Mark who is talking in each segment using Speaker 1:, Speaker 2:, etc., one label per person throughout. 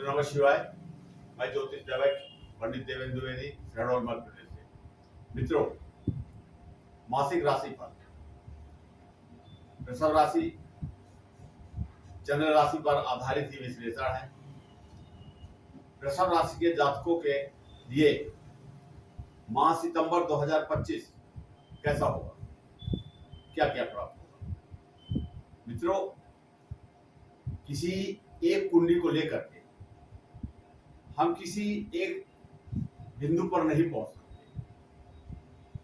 Speaker 1: तो नमः शिवाय। मैं ज्योतिष जगत पंडित देवेंद्र द्विवेदी, शहडोल मध्य प्रदेश से। मित्रों, मासिक राशि पर वृषभ राशि चंद्र राशि पर आधारित ही विश्लेषण है। वृषभ राशि के जातकों के लिए माह सितंबर 2025 कैसा होगा, क्या क्या प्राप्त होगा। मित्रों, किसी एक कुंडली को लेकर के हम किसी एक बिंदु पर नहीं पहुंच सकते।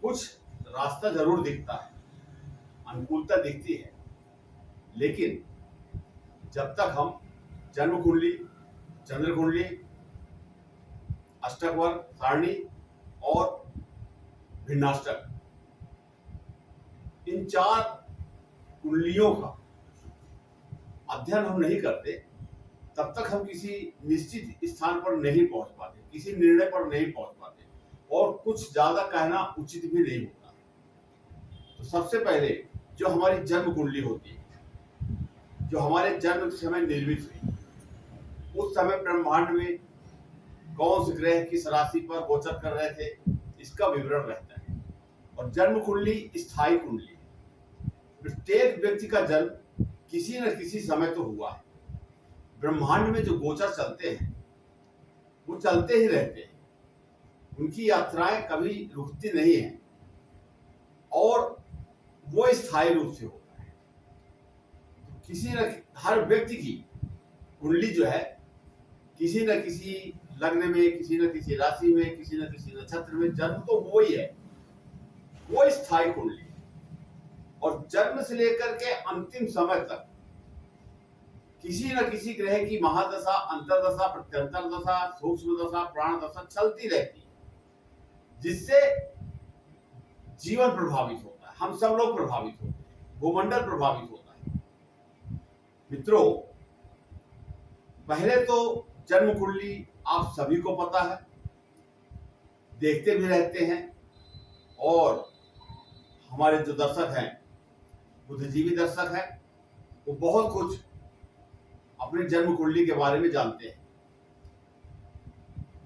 Speaker 1: कुछ रास्ता जरूर दिखता है, अनुकूलता दिखती है, लेकिन जब तक हम जन्म कुंडली, चंद्र कुंडली, अष्टक वर्ग सारणी और भिन्नाष्टक, इन 4 कुंडलियों का अध्ययन हम नहीं करते, तब तक हम किसी निश्चित स्थान पर नहीं पहुंच पाते, किसी निर्णय पर नहीं पहुंच पाते, और कुछ ज्यादा कहना उचित भी नहीं होता। तो सबसे पहले जो हमारी जन्म कुंडली होती है, जो हमारे जन्म के समय निर्मित हुई, उस समय ब्रह्मांड में कौन से ग्रह किस राशि पर गोचर कर रहे थे, इसका विवरण रहता है। और जन्म कुंडली स्थायी कुंडली है। प्रत्येक व्यक्ति का जन्म किसी न किसी समय तो हुआ है। ब्रह्मांड में जो गोचर चलते हैं वो चलते ही रहते हैं, उनकी यात्राएं कभी रुकती नहीं है, और वो स्थायी रूप से होता है। किसी न हर व्यक्ति की कुंडली जो है, किसी न किसी लग्न में, किसी न किसी राशि में, किसी न किसी नक्षत्र में जन्म तो वो ही है, वो स्थायी कुंडली है। और जन्म से लेकर के अंतिम समय तक किसी न किसी ग्रह की महादशा, अंतरदशा, प्रत्यंतर दशा, सूक्ष्म दशा, प्राण दशा चलती रहती है, जिससे जीवन प्रभावित होता है, हम सब लोग प्रभावित होते हैं, भूमंडल प्रभावित होता है। मित्रों, पहले तो जन्म कुंडली आप सभी को पता है, देखते भी रहते हैं, और हमारे जो दर्शक हैं, बुद्धिजीवी दर्शक हैं, वो बहुत कुछ अपनी जन्म कुंडली के बारे में जानते हैं।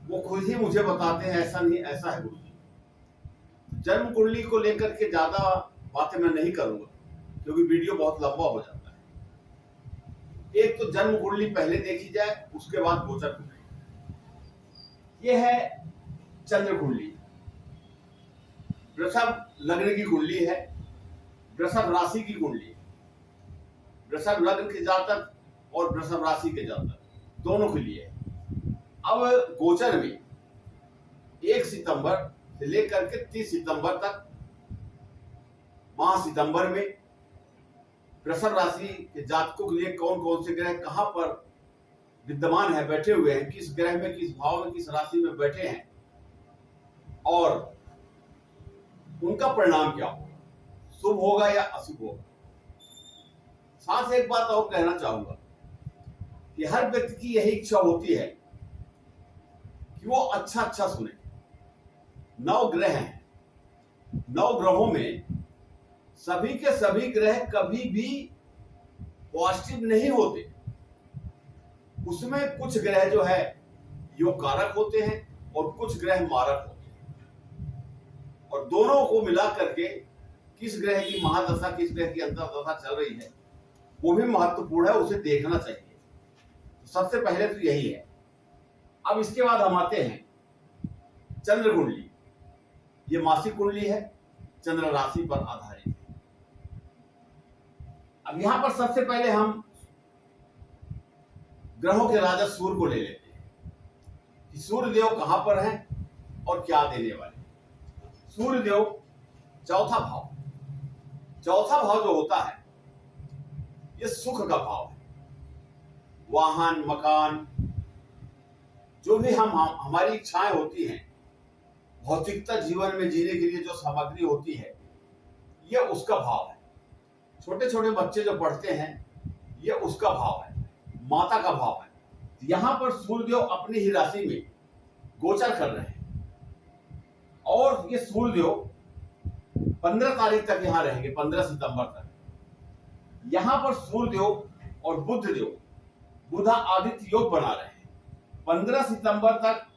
Speaker 1: वो खुद ही मुझे बताते हैं, ऐसा नहीं, ऐसा है गुरुजी। जन्म कुंडली को लेकर के ज्यादा बातें मैं नहीं करूंगा, क्योंकि वीडियो बहुत लंबा हो जाता है। एक तो जन्म कुंडली पहले देखी जाए, उसके बाद गोचर कुंडली। यह है चंद्र कुंडली। वृषभ लग्न की कुंडली है, वृषभ राशि की कुंडली है। वृषभ लग्न के जातक और वृषभ राशि के जातक दोनों के लिए है। अब गोचर में 1 सितंबर से लेकर के 30 सितंबर तक, माह सितंबर में वृषभ राशि के जातकों के लिए कौन कौन से ग्रह कहां पर विद्यमान है, बैठे हुए हैं, किस ग्रह में, किस भाव में, किस राशि में बैठे हैं, और उनका परिणाम क्या होगा, शुभ होगा या अशुभ होगा। साथ एक बात और कहना चाहूंगा कि हर व्यक्ति की यही इच्छा होती है कि वो अच्छा अच्छा सुने। 9 ग्रह हैं, 9 ग्रहों में सभी के सभी ग्रह कभी भी पॉजिटिव नहीं होते। उसमें कुछ ग्रह जो है योग कारक होते हैं, और कुछ ग्रह मारक होते हैं। और दोनों को मिला करके किस ग्रह की महादशा, किस ग्रह की अंतर्दशा चल रही है, वो भी महत्वपूर्ण है, उसे देखना चाहिए। सबसे पहले तो यही है। अब इसके बाद हम आते हैं चंद्र कुंडली। ये मासिक कुंडली है, चंद्र राशि पर आधारित है। अब यहां पर सबसे पहले हम ग्रहों के राजा सूर्य को ले लेते हैं कि सूर्य देव कहां पर हैं और क्या देने वाले। सूर्य देव चौथा भाव, चौथा भाव जो होता है, ये सुख का भाव है। वाहन, मकान, जो भी हमारी इच्छाएं होती हैं, भौतिकता जीवन में जीने के लिए जो सामग्री होती है, ये उसका भाव है। छोटे छोटे बच्चे जो पढ़ते हैं, ये उसका भाव है, माता का भाव है। यहां पर सूर्यदेव अपनी ही राशि में गोचर कर रहे हैं, और ये सूर्यदेव 15 तारीख तक यहां रहेंगे, 15 सितंबर तक। यहां पर सूर्यदेव और बुधदेव बुधा आदित्य योग बना रहे हैं। 15 सितंबर तक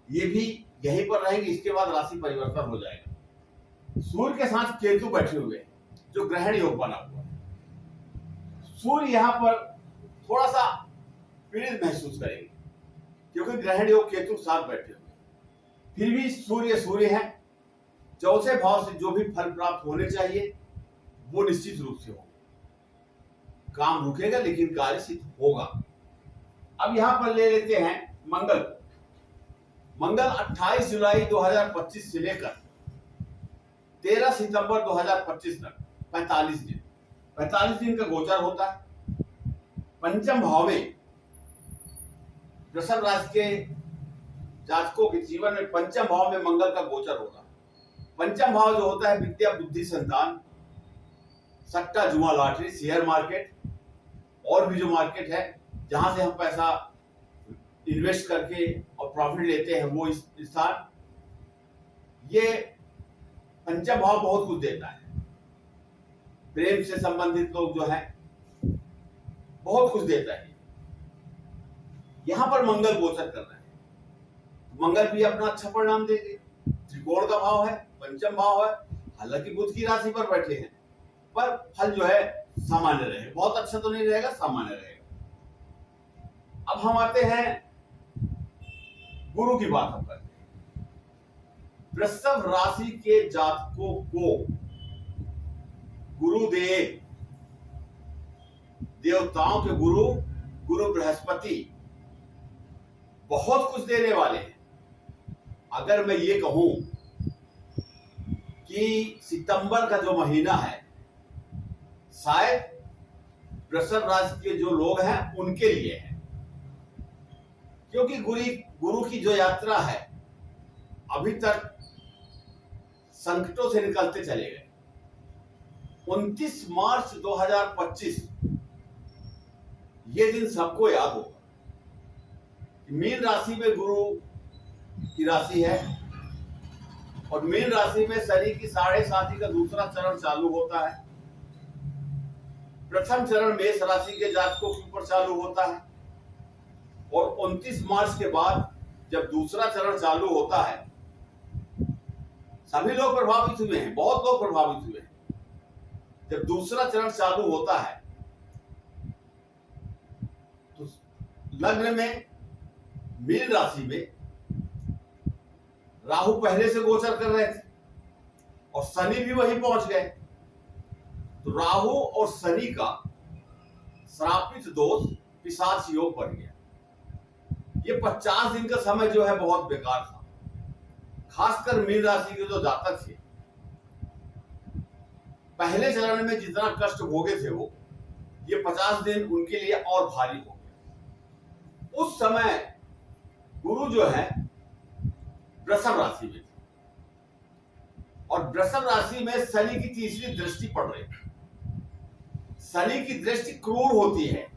Speaker 1: ये भी यहीं पर रहेंगे, इसके बाद राशि परिवर्तन हो जाएगा। सूर्य के साथ केतु बैठे हुए हैं, जो ग्रहण योग बना हुआ है। सूर्य यहाँ पर थोड़ा सा पीड़ित महसूस करेंगे, क्योंकि ग्रहण योग केतु साथ बैठे हुए हैं। फिर भी सूर्य है, चौथे भाव से जो भी फल प्राप्त होने चाहिए वो निश्चित रूप से होगा। काम रुकेगा लेकिन कार्य सिद्ध होगा। अब यहां पर ले लेते हैं मंगल। मंगल 28 जुलाई 2025 से लेकर 13 सितंबर 2025 तक 45 दिन का गोचर होता है। पंचम भाव में वृषभ राशि के जातकों के जीवन में पंचम भाव में मंगल का गोचर होता है। पंचम भाव जो होता है विद्या, बुद्धि, संतान, सट्टा, जुआ, लॉटरी, शेयर मार्केट और भी जो मार्केट है जहां से हम पैसा इन्वेस्ट करके और प्रॉफिट लेते हैं, वो इस स्थान, ये पंचम भाव बहुत कुछ देता है। प्रेम से संबंधित लोग जो है बहुत कुछ देता है। यहां पर मंगल गोचर कर रहे हैं, मंगल भी अपना अच्छा परिणाम देंगे। त्रिकोण का भाव है, पंचम भाव है, हालांकि बुध की राशि पर बैठे हैं, पर फल जो है सामान्य रहेगा, बहुत अच्छा तो नहीं रहेगा, सामान्य रहेगा। अब हम आते हैं गुरु की बात हम करते हैं। वृषभ राशि के जातकों को गुरुदेव, देवताओं के गुरु बृहस्पति बहुत कुछ देने वाले हैं। अगर मैं ये कहूं कि सितंबर का जो महीना है शायद वृषभ राशि के जो लोग हैं उनके लिए है, क्योंकि गुरु की जो यात्रा है अभी तक संकटों से निकलते चले गए। 29 मार्च 2025 ये दिन सबको याद होगा। मीन राशि में गुरु की राशि है और मीन राशि में शनि की 7.5 का दूसरा चरण चालू होता है। प्रथम चरण मेष राशि के जातकों के ऊपर चालू होता है और 29 मार्च के बाद जब दूसरा चरण चालू होता है, सभी लोग प्रभावित हुए हैं, बहुत लोग प्रभावित हुए हैं। जब दूसरा चरण चालू होता है तो लग्न में मीन राशि में राहु पहले से गोचर कर रहे थे और शनि भी वहीं पहुंच गए। तो राहु और शनि का श्रापित दोष पिशाच योग बन गया। ये 50 दिन का समय जो है बहुत बेकार था, खासकर मीन राशि के जो जातक थे। पहले चरण में जितना कष्ट भोगे थे वो, ये 50 दिन उनके लिए और भारी हो गया। उस समय गुरु जो है वृषभ राशि में थे और वृषभ राशि में शनि की तीसरी दृष्टि पड़ रही है। शनि की दृष्टि क्रूर होती है,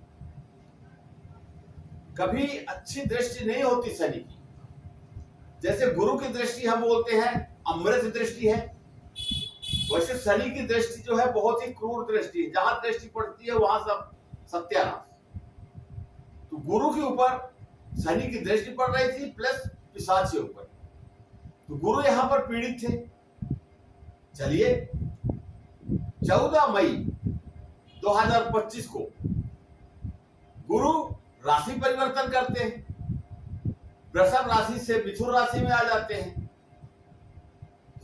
Speaker 1: कभी अच्छी दृष्टि नहीं होती शनि की। जैसे गुरु की दृष्टि हम बोलते हैं अमृत दृष्टि है, वैसे शनि की दृष्टि जो है बहुत ही क्रूर दृष्टि है। जहां दृष्टि पड़ती है वहां सब सत्यानाश। तो गुरु के ऊपर शनि की दृष्टि पड़ रही थी प्लस पिशाच के ऊपर, तो गुरु यहां पर पीड़ित थे। चलिए 14 मई 2025 को गुरु राशि परिवर्तन करते हैं, वृषभ राशि से मिथुन राशि में आ जाते हैं,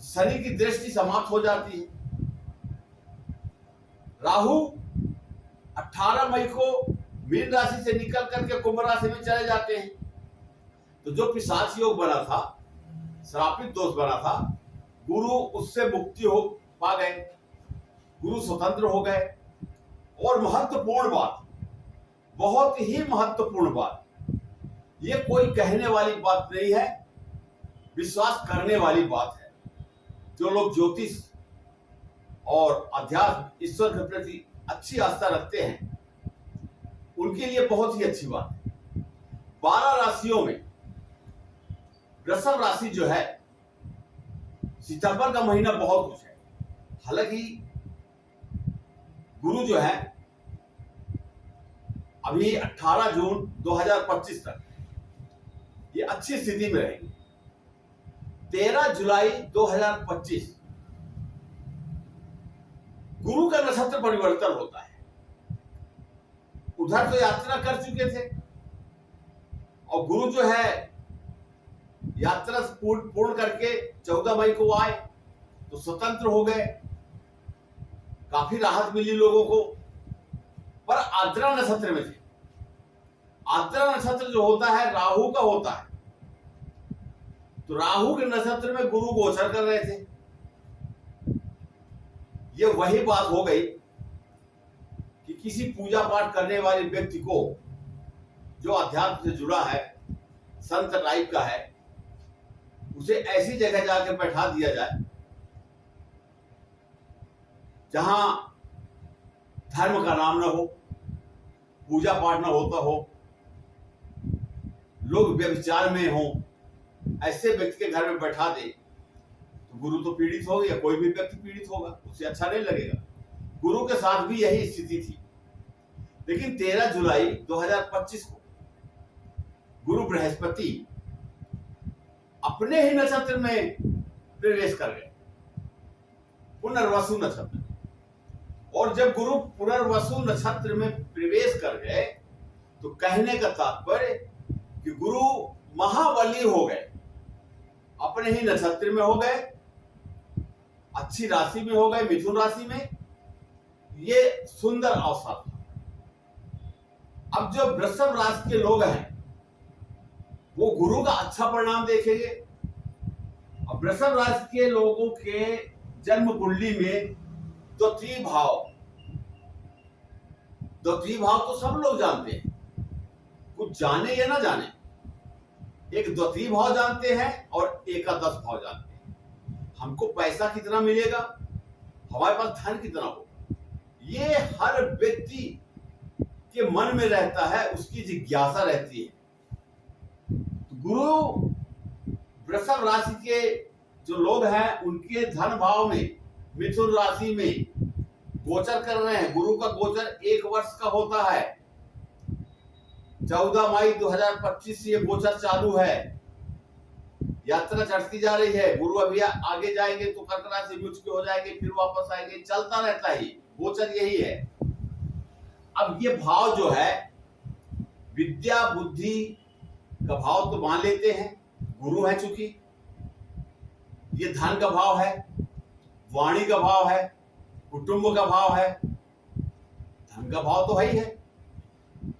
Speaker 1: शनि की दृष्टि समाप्त हो जाती है। राहु 18 मई को मीन राशि से निकल करके कुंभ राशि में चले जाते हैं। तो जो पिशाच योग बना था, श्रापित दोष बना था, गुरु उससे मुक्ति हो पा गए, गुरु स्वतंत्र हो गए। और महत्वपूर्ण बात, बहुत ही महत्वपूर्ण बात, ये कोई कहने वाली बात नहीं है, विश्वास करने वाली बात है। जो लोग ज्योतिष और अध्यात्म, ईश्वर के प्रति अच्छी आस्था रखते हैं, उनके लिए बहुत ही अच्छी बात है। 12 राशियों में वृषभ राशि जो है, सितंबर का महीना बहुत कुछ है। हालांकि गुरु जो है अभी 18 जून 2025 तक ये अच्छी स्थिति में रहेंगे। 13 जुलाई 2025 गुरु का नक्षत्र परिवर्तन होता है। उधर तो यात्रा कर चुके थे और गुरु जो है यात्रा पूर्ण करके 14 मई को आए तो स्वतंत्र हो गए, काफी राहत मिली लोगों को। पर आर्द्रा नक्षत्र में थे। आर्द्रा नक्षत्र जो होता है राहु का होता है, तो राहु के नक्षत्र में गुरु गोचर कर रहे थे। ये वही बात हो गई कि किसी पूजा पाठ करने वाले व्यक्ति को जो अध्यात्म से जुड़ा है, संत टाइप का है, उसे ऐसी जगह जाकर बैठा दिया जाए जहां धर्म का नाम न हो, पूजा पाठ न होता हो, लोग व्यभिचार में हो, ऐसे व्यक्ति के घर में बैठा दे तो गुरु तो पीड़ित होगा, या कोई भी व्यक्ति पीड़ित होगा, उसे अच्छा नहीं लगेगा। गुरु के साथ भी यही स्थिति थी। लेकिन 13 जुलाई 2025 को गुरु बृहस्पति अपने ही नक्षत्र में प्रवेश कर गए, पुनर्वसु नक्षत्र। और जब गुरु पुनर्वसु नक्षत्र में प्रवेश कर गए तो कहने का तात्पर्य कि गुरु महाबली हो गए, अपने ही नक्षत्र में हो गए, अच्छी राशि में हो गए, मिथुन राशि में। ये सुंदर अवसर था। अब जो वृषभ राशि के लोग हैं वो गुरु का अच्छा परिणाम देखेंगे। और वृषभ राशि के लोगों के जन्म कुंडली में द्वितीय भाव तो सब लोग जानते हैं, कुछ जाने या ना जाने, एक द्वितीय भाव जानते हैं और एकादश भाव जानते हैं। हमको पैसा कितना मिलेगा, हमारे पास धन कितना होगा, ये हर व्यक्ति के मन में रहता है, उसकी जिज्ञासा रहती है। तो गुरु वृषभ राशि के जो लोग हैं उनके धन भाव में मिथुन राशि में गोचर कर रहे हैं। गुरु का गोचर 1 वर्ष का होता है। 14 मई 2025 से ये गोचर चालू है, यात्रा चढ़ती जा रही है। गुरु अभी आगे जाएंगे तो कर्क राशि में उच्च हो जाएंगे, फिर वापस आएंगे, चलता रहता है, गोचर यही है। अब ये भाव जो है विद्या बुद्धि का भाव तो मान लेते हैं, गुरु है चूंकि। ये धन का भाव है, वाणी का भाव है, कुटुंब का भाव है, धन का भाव तो है ही है।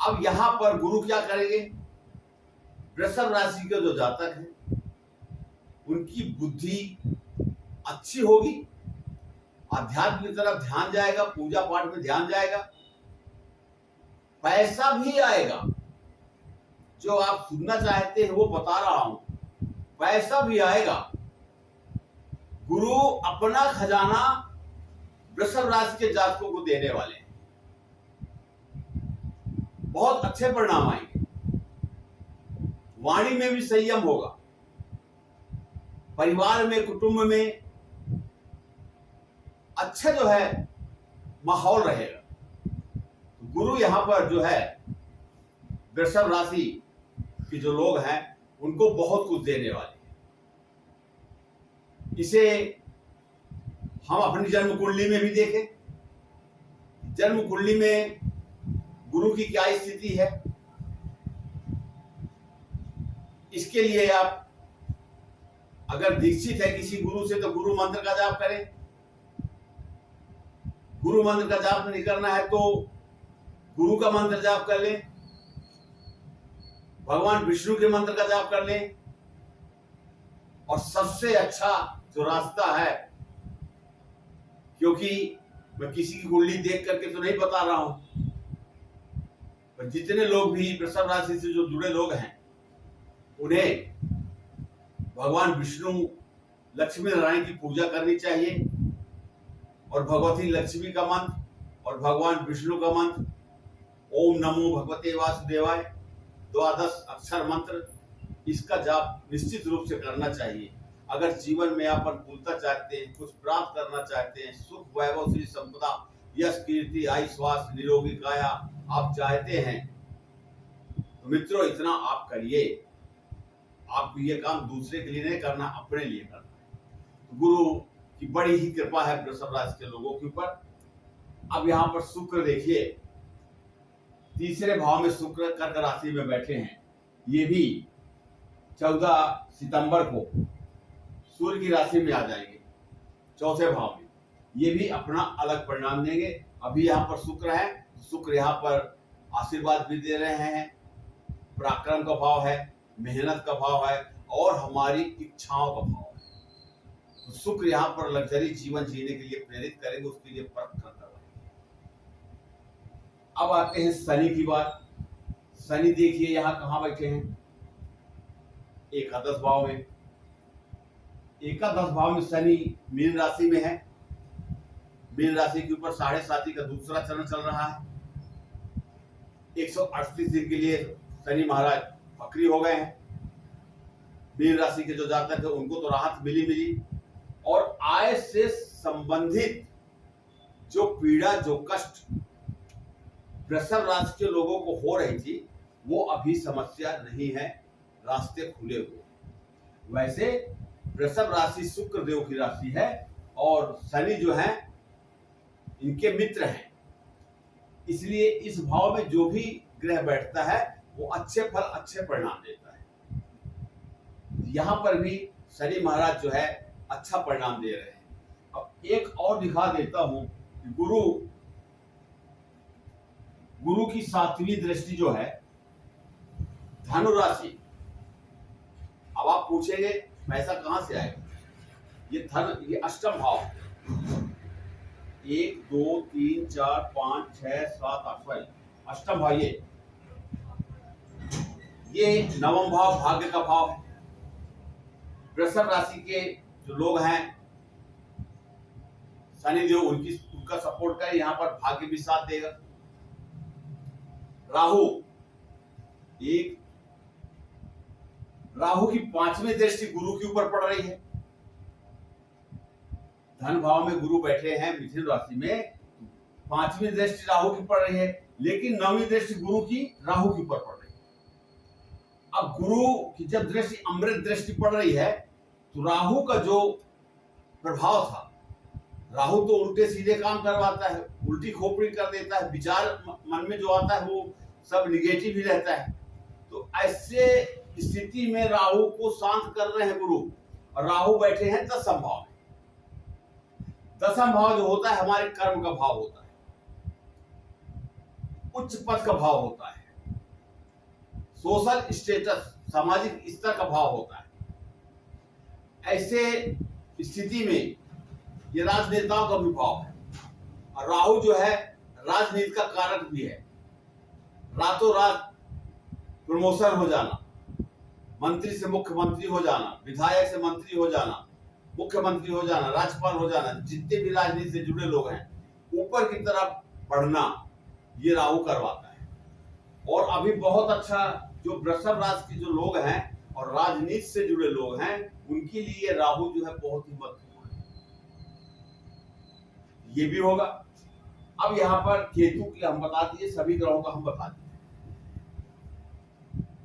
Speaker 1: अब यहां पर गुरु क्या करेंगे, वृषभ राशि के जो जातक हैं उनकी बुद्धि अच्छी होगी, आध्यात्म की तरफ ध्यान जाएगा, पूजा पाठ में ध्यान जाएगा, पैसा भी आएगा। जो आप सुनना चाहते हैं वो बता रहा हूं, पैसा भी आएगा। गुरु अपना खजाना वृषभ राशि के जातकों को देने वाले हैं, बहुत अच्छे परिणाम आएंगे। वाणी में भी संयम होगा, परिवार में कुटुंब में अच्छा जो है माहौल रहेगा। गुरु यहां पर जो है वृषभ राशि के जो लोग हैं उनको बहुत कुछ देने वाले हैं। इसे हम अपनी जन्म कुंडली में भी देखें। जन्म कुंडली में गुरु की क्या स्थिति है, इसके लिए आप अगर दीक्षित है किसी गुरु से तो गुरु मंत्र का जाप करें। गुरु मंत्र का जाप नहीं करना है तो गुरु का मंत्र जाप कर लें, भगवान विष्णु के मंत्र का जाप कर लें। और सबसे अच्छा जो रास्ता है, क्योंकि मैं किसी की कुंडली देख करके तो नहीं बता रहा हूं, पर जितने लोग भी वृषभ राशि से जो जुड़े लोग हैं उन्हें भगवान विष्णु लक्ष्मी नारायण की पूजा करनी चाहिए। और भगवती लक्ष्मी का मंत्र और भगवान विष्णु का मंत्र ओम नमो भगवते वासुदेवाय 12 अक्षर मंत्र, इसका जाप निश्चित रूप से करना चाहिए। अगर जीवन में आप अनुकूलता चाहते हैं, कुछ प्राप्त करना चाहते हैं, सुख वैभव श्री संपदा यश कीर्ति आयु स्वास्थ्य निरोगी काया आप चाहते हैं तो मित्रों इतना आप करिए। आपको ये काम दूसरे के लिए नहीं करना, अपने लिए करना है। गुरु की बड़ी ही कृपा है वृषभ राशि के लोगों के ऊपर। अब यहाँ पर शुक्र देखिए, तीसरे भाव में शुक्र कर्क राशि में बैठे हैं। ये भी 14 सितंबर को सूर्य की राशि में आ जाएंगे, चौथे भाव में। ये भी अपना अलग परिणाम देंगे। अभी यहाँ पर शुक्र है, शुक्र यहाँ पर आशीर्वाद भी दे रहे हैं, पराक्रम का भाव है, मेहनत का भाव है और हमारी इच्छाओं का भाव है। तो शुक्र यहाँ पर लग्जरी जीवन जीने के लिए प्रेरित करेंगे, उसके लिए प्रयत्न करवाएंगे। अब आते हैं शनि की बात। शनि देखिए यहाँ कहाँ बैठे हैं, एकादश भाव में। एकादश भाव में शनि मीन राशि में है। मीन राशि के ऊपर 7.5 का दूसरा चरण चल रहा है। 138 दिन के लिए शनि महाराज वक्री हो गए हैं। मीन राशि के जो जातक है उनको तो राहत मिली और आय से संबंधित जो पीड़ा, जो कष्ट वृषभ राशि के लोगों को हो रही थी वो अभी समस्या नहीं है, रास्ते खुले हुए। वैसे वृषभ राशि शुक्र देव की राशि है और शनि जो है इनके मित्र हैं, इसलिए इस भाव में जो भी ग्रह बैठता है वो अच्छे फल, अच्छे परिणाम देता है। यहाँ पर भी शनि महाराज जो है अच्छा परिणाम दे रहे हैं। अब एक और दिखा देता हूं कि गुरु की 7वीं दृष्टि जो है धनु राशि। अब आप पूछेंगे पैसा कहां से आएगा? ये अष्टम भाव, 1 2 3 4 5 6 7 8 अष्टम भाव। ये नवम भाव भाग्य का भाव है। वृषभ राशि के जो लोग हैं, शनिदेव उनका सपोर्ट करे, यहाँ पर भाग्य भी साथ देगा। राहु की 5वीं दृष्टि गुरु के ऊपर पड़ रही है। धन भाव में गुरु बैठे हैं मिथुन राशि में, 5वीं दृष्टि राहु की पड़ रही है, लेकिन 9वीं दृष्टि गुरु की राहु के ऊपर पड़ रही है। अब गुरु की जब दृष्टि अमृत दृष्टि पड़ रही है तो राहु का जो प्रभाव था, राहु तो उल्टे सीधे काम करवाता है, उल्टी खोपड़ी कर देता है, विचार मन में जो आता है वो सब निगेटिव ही रहता है। तो ऐसे स्थिति में राहु को शांत कर रहे हैं गुरु, और राहु बैठे हैं 10म भाव में। 10म भाव जो होता है हमारे कर्म का भाव होता है, उच्च पद का भाव होता है, सोशल स्टेटस, सामाजिक स्तर का भाव होता है। ऐसे स्थिति में ये राजनेताओं का भी भाव है, और राहु जो है राजनीति का कारक भी है। रातों रात प्रमोशन हो जाना, मंत्री से मुख्यमंत्री हो जाना, विधायक से मंत्री हो जाना, मुख्यमंत्री हो जाना, राज्यपाल हो जाना, जितने भी राजनीति से जुड़े लोग हैं ऊपर की तरफ बढ़ना, ये राहु करवाता है। और अभी बहुत अच्छा जो वृषभ राशि के जो लोग हैं और राजनीति से जुड़े लोग हैं उनके लिए राहु जो है बहुत ही महत्वपूर्ण है, ये भी होगा। अब यहाँ पर केतु की हम बता दिए, सभी ग्रहों का हम बता दिए।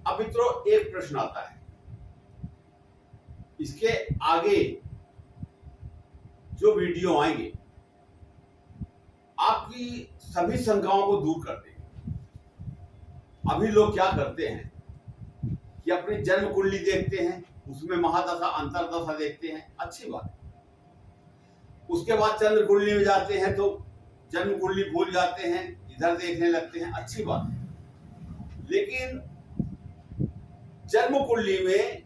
Speaker 1: अब मित्रों एक प्रश्न आता है, इसके आगे जो वीडियो आएंगे आपकी सभी शंकाओं को दूर कर देंगे। अभी लोग क्या करते हैं कि अपनी जन्म कुंडली देखते हैं, उसमें महादशा अंतरदशा देखते हैं, अच्छी बात है। उसके बाद चंद्र कुंडली में जाते हैं तो जन्म कुंडली भूल जाते हैं, इधर देखने लगते हैं, अच्छी बात है। लेकिन जन्म कुंडली में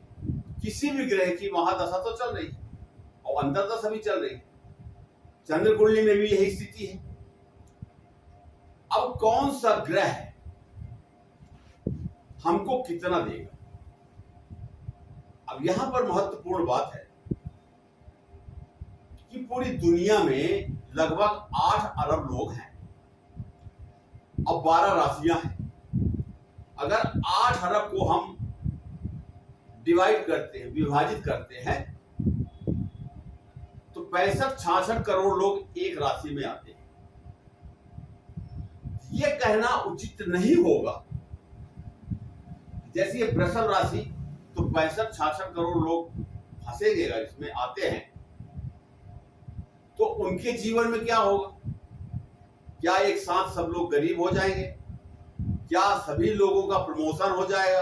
Speaker 1: किसी भी ग्रह की महादशा तो चल रही है और अंतरदशा भी चल रही है, चंद्र कुंडली में भी यही स्थिति है। अब कौन सा ग्रह हमको कितना देगा? अब यहां पर महत्वपूर्ण बात है कि पूरी दुनिया में लगभग 8 अरब लोग हैं और 12 राशियां हैं। अगर 8 अरब को हम डिवाइड करते हैं, विभाजित करते हैं, तो 65-66 करोड़ लोग एक राशि में आते हैं। यह कहना उचित नहीं होगा जैसे ये वृषभ राशि तो 65-66 करोड़ लोग फंसेंगे अगर इसमें आते हैं, तो उनके जीवन में क्या होगा? क्या एक साथ सब लोग गरीब हो जाएंगे? क्या सभी लोगों का प्रमोशन हो जाएगा?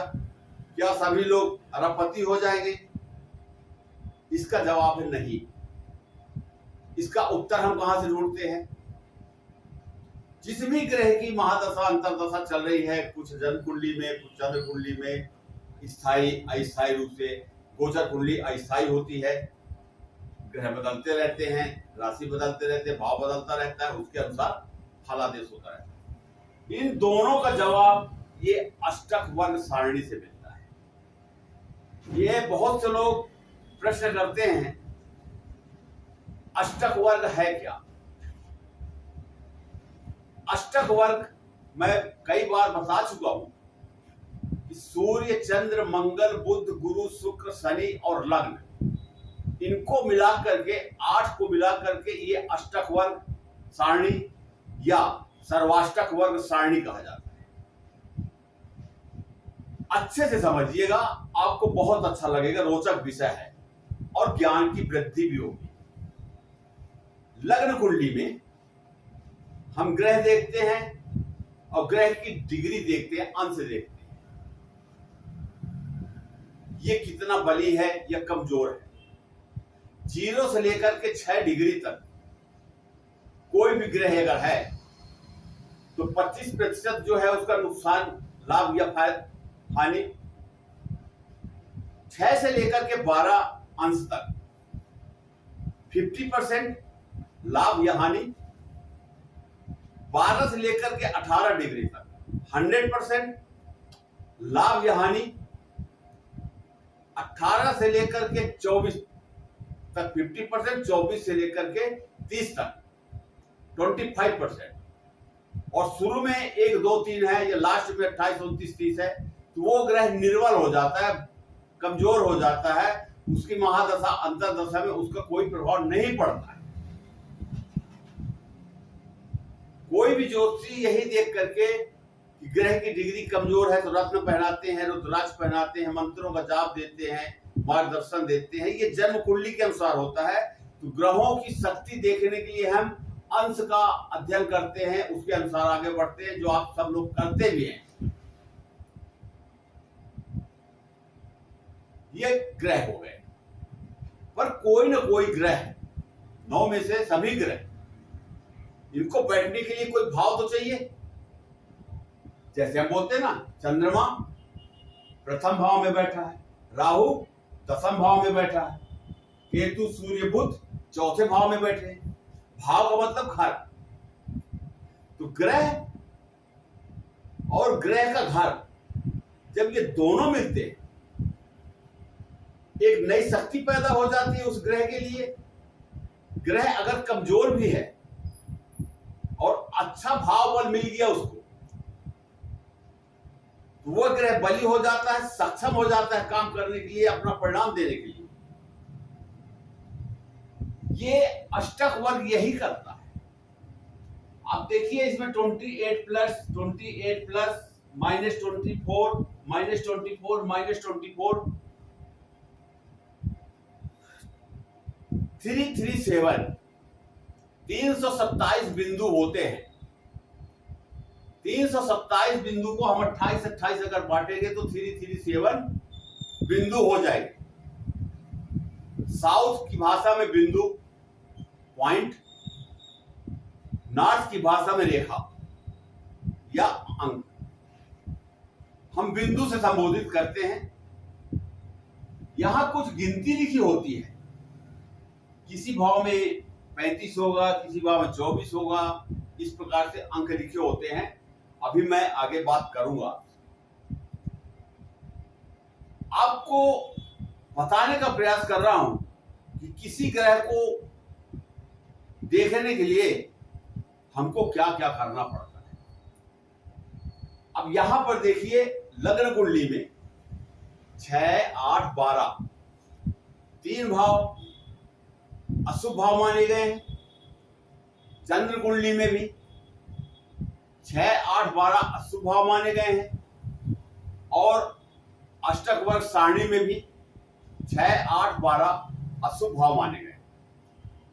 Speaker 1: क्या सभी लोग अरबपति हो जाएंगे? इसका जवाब है नहीं। इसका उत्तर हम कहां से ढूंढते हैं? जिस भी ग्रह की महादशा अंतरदशा चल रही है, कुछ जन्म कुंडली में, कुछ चंद्र कुंडली में स्थायी अस्थायी रूप से, गोचर कुंडली अस्थायी होती है, ग्रह बदलते रहते हैं, राशि बदलते रहते हैं, भाव बदलता रहता है, उसके अनुसार फलादेश होता है। इन दोनों का जवाब ये अष्टक वर्ग सारणी से मिलता है। ये बहुत से लोग प्रश्न करते हैं, अष्टक वर्ग है क्या? अष्टक वर्ग मैं कई बार बता चुका हूं कि सूर्य, चंद्र, मंगल, बुध, गुरु, शुक्र, शनि और लग्न, इनको मिला करके 8 को मिला करके ये अष्टक वर्ग सारणी या सर्वाष्टक वर्ग सारणी कहा जाता है। अच्छे से समझिएगा, आपको बहुत अच्छा लगेगा, रोचक विषय है और ज्ञान की वृद्धि भी होगी। लग्न कुंडली में हम ग्रह देखते हैं और ग्रह की डिग्री देखते हैं, अंश देखते हैं, ये कितना बली है या कमजोर है। 0 से लेकर के 6 डिग्री तक कोई भी ग्रह अगर है तो 25% जो है उसका नुकसान, लाभ या हानि। 6 से लेकर के 12 अंश तक 50% लाभ या हानि। 12 से लेकर के 18 डिग्री तक 100% लाभ या हानि। 18 से लेकर के 24 तक 50%, 24 से लेकर के 30 तक 25%, और शुरू में 1, 2, 3 है, या लास्ट में 28, 29, 30 है, तो वो ग्रह निर्बल हो जाता है, कमजोर हो जाता है, उसकी महादशा अंतरदशा में उसका कोई प्रभाव नहीं पड़ता है। कोई भी ज्योतिषी यही देख करके कि ग्रह की डिग्री कमजोर है तो रत्न पहनाते हैं, रुद्राक्ष पहनाते हैं, मंत्रों का जाप देते हैं, मार्गदर्शन देते हैं। ये जन्म कुंडली के अनुसार होता है। तो ग्रहों की शक्ति देखने के लिए हम अंश का अध्ययन करते हैं, उसके अनुसार आगे बढ़ते हैं, जो आप सब लोग करते भी हैं। ये ग्रह हो गए, पर कोई ना कोई ग्रह, 9 में से सभी ग्रह, इनको बैठने के लिए कोई भाव तो चाहिए। जैसे हम बोलते हैं ना, चंद्रमा प्रथम भाव में बैठा है, राहु 10वें भाव में बैठा है, केतु, सूर्य, बुध 4थे भाव में बैठे हैं। भाव का मतलब घर। तो ग्रह और ग्रह का घर, जब ये दोनों मिलते हैं, एक नई शक्ति पैदा हो जाती है उस ग्रह के लिए। ग्रह अगर कमजोर भी है और अच्छा भाव बल मिल गया उसको, तो वो ग्रह बली हो जाता है, सक्षम हो जाता है काम करने के लिए, अपना परिणाम देने के लिए। ये अष्टक वर्ग यही करता है। आप देखिए इसमें 28 प्लस -24 -24 337 327 बिंदु होते हैं। 327 बिंदु को हम 28 अगर बांटेंगे तो 337 बिंदु हो जाएंगे। साउथ की भाषा में बिंदु, पॉइंट, नॉर्थ की भाषा में रेखा या अंक, हम बिंदु से संबोधित करते हैं। यहां कुछ गिनती लिखी होती है, किसी भाव में 35 होगा, किसी भाव में 24 होगा, इस प्रकार से अंक लिखे होते हैं। अभी मैं आगे बात करूंगा। आपको बताने का प्रयास कर रहा हूं कि किसी ग्रह को देखने के लिए हमको क्या क्या करना पड़ता है। अब यहां पर देखिए, लग्न कुंडली में 6, 8, 12 3 भाव अशुभ भाव माने गए हैं। चंद्र कुंडली में भी 6, 8, 12 अशुभ भाव माने गए हैं, और अष्टक वर्ग सारणी में भी 6, 8, 12 अशुभ भाव माने गए।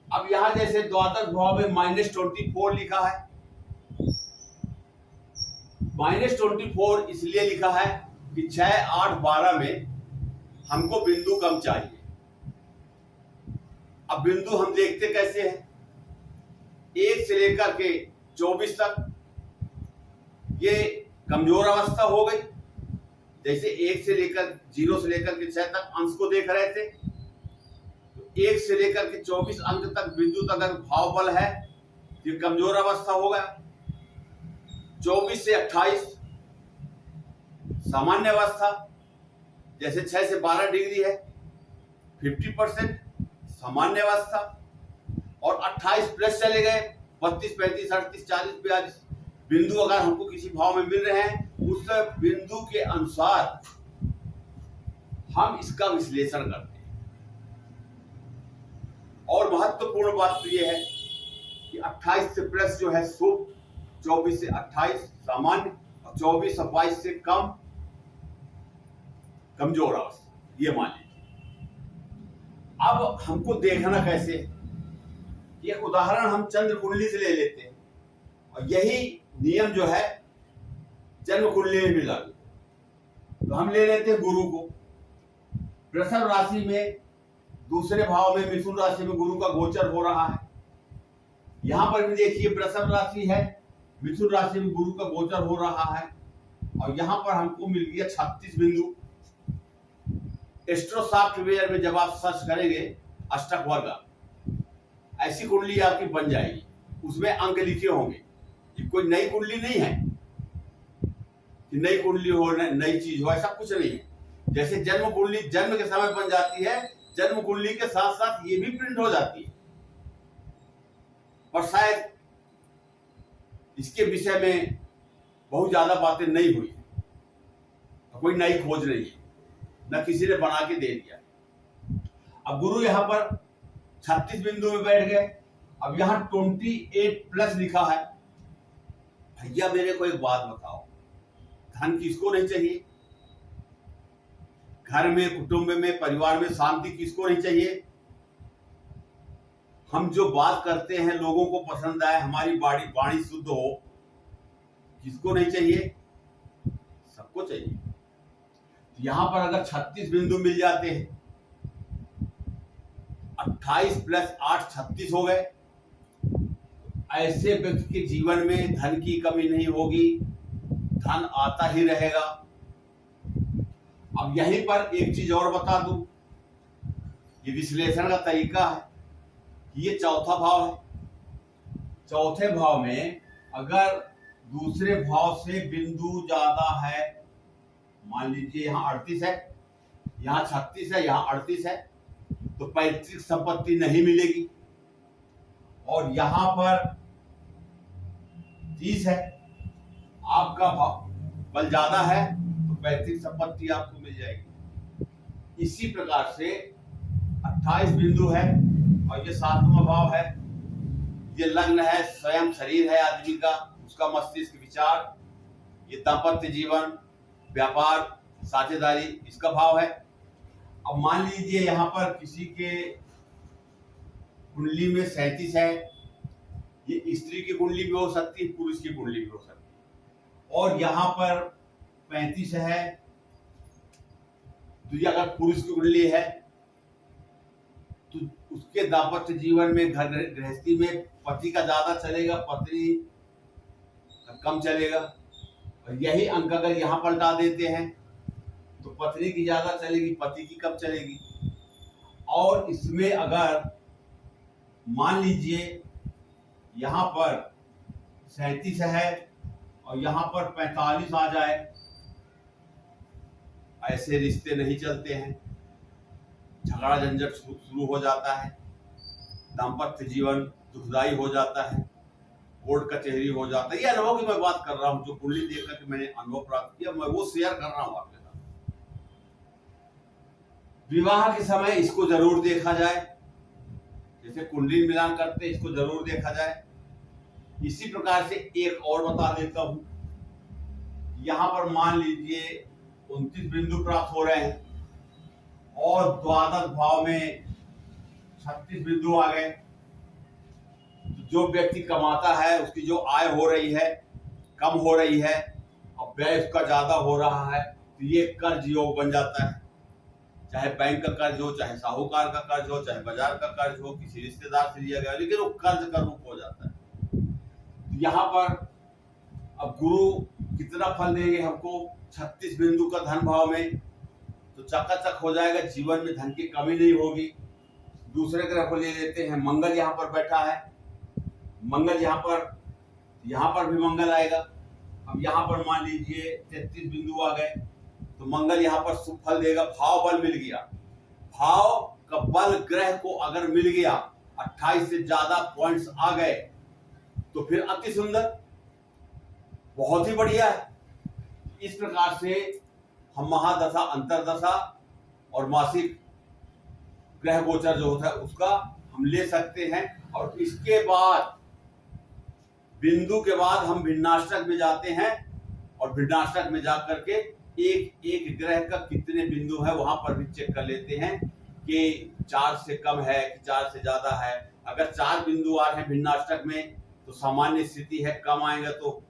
Speaker 1: अब यहां जैसे द्वादश भाव में -24 लिखा है, -24 इसलिए लिखा है कि 6, 8, 12 में हमको बिंदु कम चाहिए। अब बिंदु हम देखते कैसे हैं, 1 से लेकर के 24 तक ये कमजोर अवस्था हो गई। जैसे 1 से लेकर 0 से लेकर के 6 तक अंश को देख रहे थे, तो 1 से लेकर के 24 अंक तक बिंदु तक अगर भाव बल है, ये कमजोर अवस्था हो गया। 24 से 28 सामान्य अवस्था, जैसे 6 से 12 डिग्री है 50% सामान्य अवस्था, और 28 प्लस चले गए 32, 35, 38, 40, 42 बिंदु अगर हमको किसी भाव में मिल रहे हैं, उस बिंदु के अनुसार हम इसका विश्लेषण करते हैं। और महत्वपूर्ण बात तो यह है कि 28 से प्लस जो है शुभ, 24 से 28 सामान्य, और 24 से 22 से कम कमजोर अवस्था, ये मान लीजिए। अब हमको देखना कैसे, एक उदाहरण हम चंद्र कुंडली से ले लेते हैं, और यही नियम जो है जन्म कुंडली में भी लागू। तो हम ले लेते हैं गुरु को। वृषभ राशि में दूसरे भाव में मिथुन राशि में गुरु का गोचर हो रहा है। यहां पर भी देखिए वृषभ राशि है, मिथुन राशि में गुरु का गोचर हो रहा है, और यहां पर हमको मिल गया 36 बिंदु। एस्ट्रो सॉफ्टवेयर में जब आप सर्च करेंगे अष्टक वर्ग, ऐसी कुंडली आपकी बन जाएगी, उसमें अंक लिखे होंगे। ये कोई नई कुंडली नहीं है कि नई कुंडली हो, नई चीज हो, ऐसा कुछ नहीं है। जैसे जन्म कुंडली जन्म के समय बन जाती है, जन्म कुंडली के साथ साथ ये भी प्रिंट हो जाती है, और शायद इसके विषय में बहुत ज्यादा बातें नहीं हुई है, कोई नई खोज नहीं है, न किसी ने बना के दे दिया। अब गुरु यहाँ पर 36 बिंदु में बैठ गए। अब यहाँ 28 प्लस लिखा है। भैया मेरे को एक बात बताओ, धन किसको नहीं चाहिए? घर में, कुटुंब में, परिवार में शांति किसको नहीं चाहिए? हम जो बात करते हैं लोगों को पसंद आए, हमारी वाणी शुद्ध हो, किसको नहीं चाहिए? सबको चाहिए। यहां पर अगर 36 बिंदु मिल जाते हैं, 28 प्लस 8 36 हो गए, ऐसे व्यक्ति के जीवन में धन की कमी नहीं होगी, धन आता ही रहेगा। अब यहीं पर एक चीज और बता दूं, ये विश्लेषण का तरीका है। ये चौथा भाव है, चौथे भाव में अगर दूसरे भाव से बिंदु ज्यादा है, मान लीजिए यहाँ 38 है, यहाँ 36 है, यहाँ 38 है, तो पैतृक संपत्ति नहीं मिलेगी। और यहां पर 30 है, आपका भाव बल ज्यादा है, तो पैतृक संपत्ति आपको मिल जाएगी। इसी प्रकार से 28 बिंदु है, और ये 7वां भाव है, ये लग्न है, स्वयं शरीर है आदमी का, उसका मस्तिष्क, विचार, ये दाम्पत्य जीवन, व्यापार, साझेदारी, इसका भाव है। अब मान लीजिए यहाँ पर किसी के कुंडली में 37 है, ये स्त्री की कुंडली भी हो सकती है, पुरुष की कुंडली भी हो सकती है। और यहाँ पर 35 है, तो ये अगर पुरुष की कुंडली है तो उसके दाम्पत्य जीवन में, घर गृहस्थी में पति का ज्यादा चलेगा, पत्नी का कम चलेगा। और यही अंक अगर यहाँ पलटा देते हैं तो पत्नी की ज्यादा चलेगी, पति की कम चलेगी। और इसमें अगर मान लीजिए यहाँ पर 37 है और यहाँ पर 45 आ जाए, ऐसे रिश्ते नहीं चलते हैं, झगड़ा झंझट शुरू हो जाता है, दाम्पत्य जीवन दुखदायी हो जाता है, कोर्ट कचहरी हो जाता है। ये अनुभव की मैं बात कर रहा हूँ, जो कुंडली देख करके मैंने अनुभव प्राप्त किया, मैं वो शेयर कर रहा हूँ आपके साथ। विवाह के समय इसको जरूर देखा जाए, जैसे कुंडली मिलान करते हैं, इसको जरूर देखा जाए। इसी प्रकार से एक और बता देता हूं, यहां पर मान लीजिए 29 बिंदु प्राप्त हो रहे हैं और द्वादश भाव में 36 बिंदु आ गए। तो जो व्यक्ति कमाता है उसकी जो आय हो रही है कम हो रही है और व्यय उसका ज्यादा हो रहा है, तो ये कर्ज योग बन जाता है। चाहे बैंक का कर्ज हो, चाहे साहूकार का कर्ज हो, चाहे बाजार का कर्ज हो, किसी रिश्तेदार से लिया गया, लेकिन वो कर्ज का रूप हो जाता है। तो यहाँ पर अब गुरु कितना फल देंगे हमको 36 बिंदु का धन भाव में, तो चकाचक हो जाएगा, जीवन में धन की कमी नहीं होगी। दूसरे ग्रह को ले लेते हैं, मंगल यहाँ पर बैठा है, मंगल यहाँ पर भी मंगल आएगा। अब यहाँ पर मान लीजिए 33 बिंदु आ गए, तो मंगल यहाँ पर शुभ फल देगा, भाव बल मिल गया। भाव का बल ग्रह को अगर मिल गया, 28 से ज्यादा पॉइंट्स आ गए, तो फिर अति सुंदर, बहुत ही बढ़िया है। इस प्रकार से हम महादशा, अंतरदशा और मासिक ग्रह गोचर जो होता है उसका हम ले सकते हैं। और इसके बाद बिंदु के बाद हम भिन्नाष्टक में जाते हैं और भिन्नाष्टक में जाकर के एक एक ग्रह का कितने बिंदु है वहां पर भी चेक कर लेते हैं कि 4 से कम है कि 4 से ज्यादा है। अगर 4 बिंदु आ रहे हैं भिन्नाष्टक में तो सामान्य स्थिति है, कम आएगा तो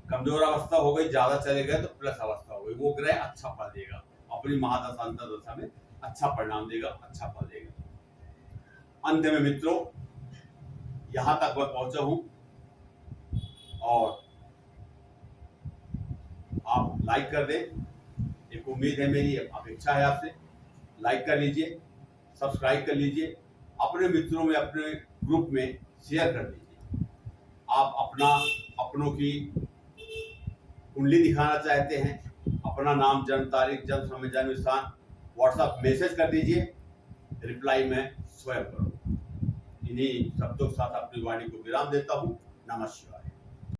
Speaker 1: कमजोर अवस्था हो गई, ज्यादा चले गए तो प्लस अवस्था हो गई। वो ग्रह अच्छा फल देगा, अपनी महादशा अंतरदशा में अच्छा परिणाम देगा, अच्छा फल देगा। अंत में मित्रों, यहां तक मैं पहुंचा हूं और आप लाइक कर दें, एक उम्मीद है, मेरी अपेक्षा है आपसे। लाइक कर लीजिए, सब्सक्राइब कर लीजिए, अपने मित्रों में, अपने ग्रुप में शेयर कर दीजिए। आप अपनों की कुंडली दिखाना चाहते हैं, अपना नाम, जन्म तारीख, जन्म समय, जन्म स्थान व्हाट्सएप मैसेज कर दीजिए, रिप्लाई मैं स्वयं करूँगा। इन्हीं शब्दों के साथ अपनी वाणी को विराम देता हूँ। नमस्कार।